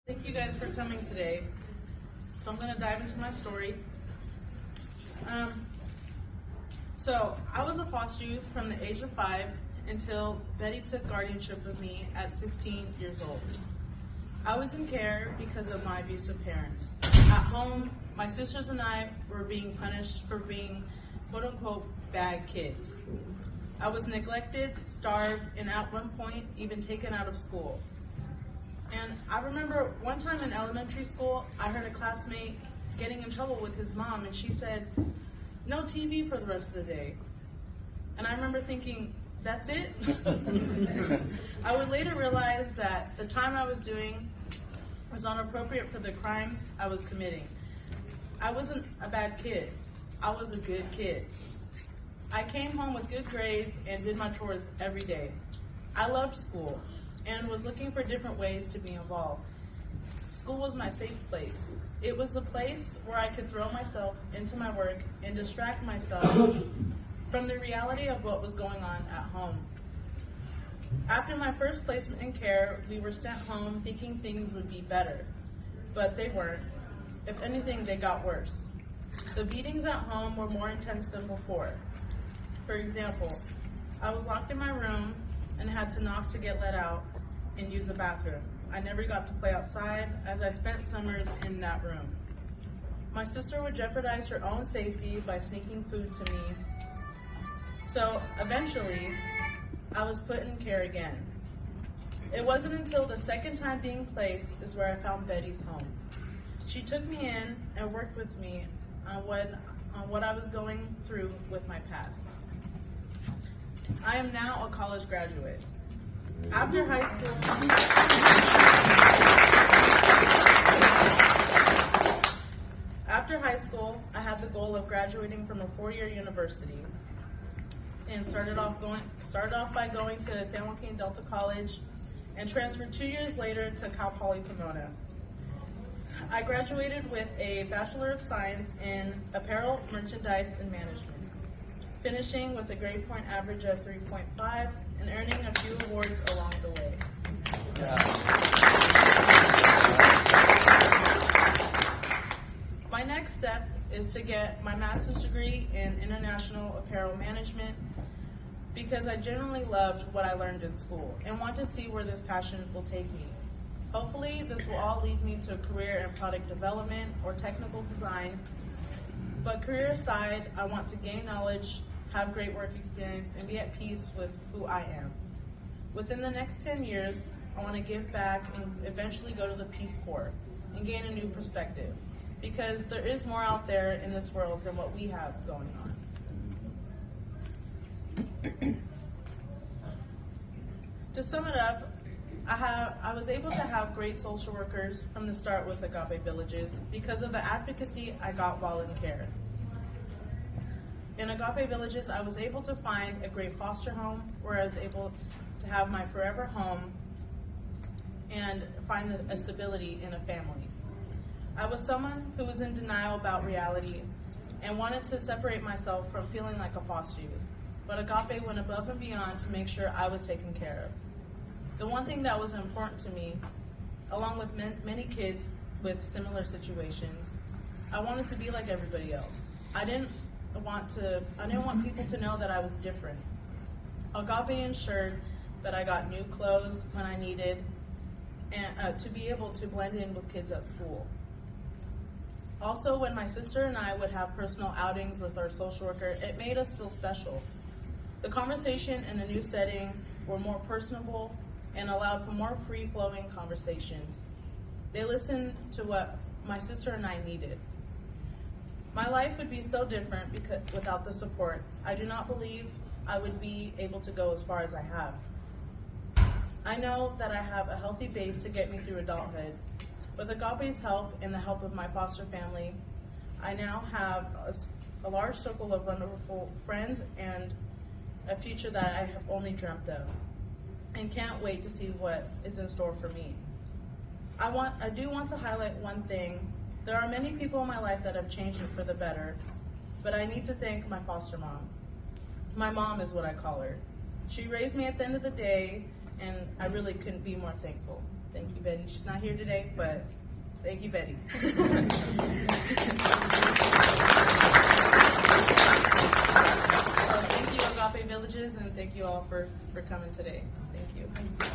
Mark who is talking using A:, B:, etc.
A: Thank you guys for coming today. So I'm going to dive into my story. So I was a foster youth from the age of 5 until Betty took guardianship of me at 16 years old. I was in care because of my abusive parents. At home, my sisters and I were being punished for being quote-unquote bad kids. I was neglected, starved, and at one point even taken out of school. And I remember one time in elementary school, I heard a classmate getting in trouble with his mom, and she said, "No TV for the rest of the day." And I remember thinking, that's it? I would later realize that the time I was doing was inappropriate for the crimes I was committing. I wasn't a bad kid. I was a good kid. I came home with good grades and did my chores every day. I loved school and was looking for different ways to be involved. School was my safe place. It was the place where I could throw myself into my work and distract myself from the reality of what was going on at home. After my first placement in care, we were sent home thinking things would be better, but they weren't. If anything, they got worse. The beatings at home were more intense than before. For example, I was locked in my room and had to knock to get let out and use the bathroom. I never got to play outside as I spent summers in that room. My sister would jeopardize her own safety by sneaking food to me. So eventually, I was put in care again. It wasn't until the second time being placed is where I found Betty's home. She took me in and worked with me on what I was going through with my past. I am now a college graduate. After high school, I had the goal of graduating from a 4-year university and started off by going to San Joaquin Delta College and transferred 2 years later to Cal Poly Pomona. I graduated with a Bachelor of Science in Apparel, Merchandise, and Management, finishing with a grade point average of 3.5 and earning a few awards along the way. My next step is to get my master's degree in International Apparel Management because I genuinely loved what I learned in school and want to see where this passion will take me. Hopefully, this will all lead me to a career in product development or technical design. But career aside, I want to gain knowledge, have great work experience, and be at peace with who I am. Within the next 10 years, I want to give back and eventually go to the Peace Corps and gain a new perspective, because there is more out there in this world than what we have going on. To sum it up, I was able to have great social workers from the start with Agape Villages because of the advocacy I got while in care. In Agape Villages, I was able to find a great foster home where I was able to have my forever home and find a stability in a family. I was someone who was in denial about reality and wanted to separate myself from feeling like a foster youth, but Agape went above and beyond to make sure I was taken care of. The one thing that was important to me, along with many kids with similar situations, I wanted to be like everybody else. I didn't want people to know that I was different. Agape ensured that I got new clothes when I needed and to be able to blend in with kids at school. Also, when my sister and I would have personal outings with our social worker, it made us feel special. The conversation in a new setting were more personable and allowed for more free-flowing conversations. They listened to what my sister and I needed. My life would be so different without the support. I do not believe I would be able to go as far as I have. I know that I have a healthy base to get me through adulthood. With Agape's help and the help of my foster family, I now have a large circle of wonderful friends and a future that I have only dreamt of, and can't wait to see what is in store for me. I do want to highlight one thing. There are many people in my life that have changed it for the better, but I need to thank my foster mom. My mom is what I call her. She raised me at the end of the day, and I really couldn't be more thankful. Thank you, Betty. She's not here today, but thank you, Betty. Thank you, Agape Villages, and thank you all for coming today. Thank you.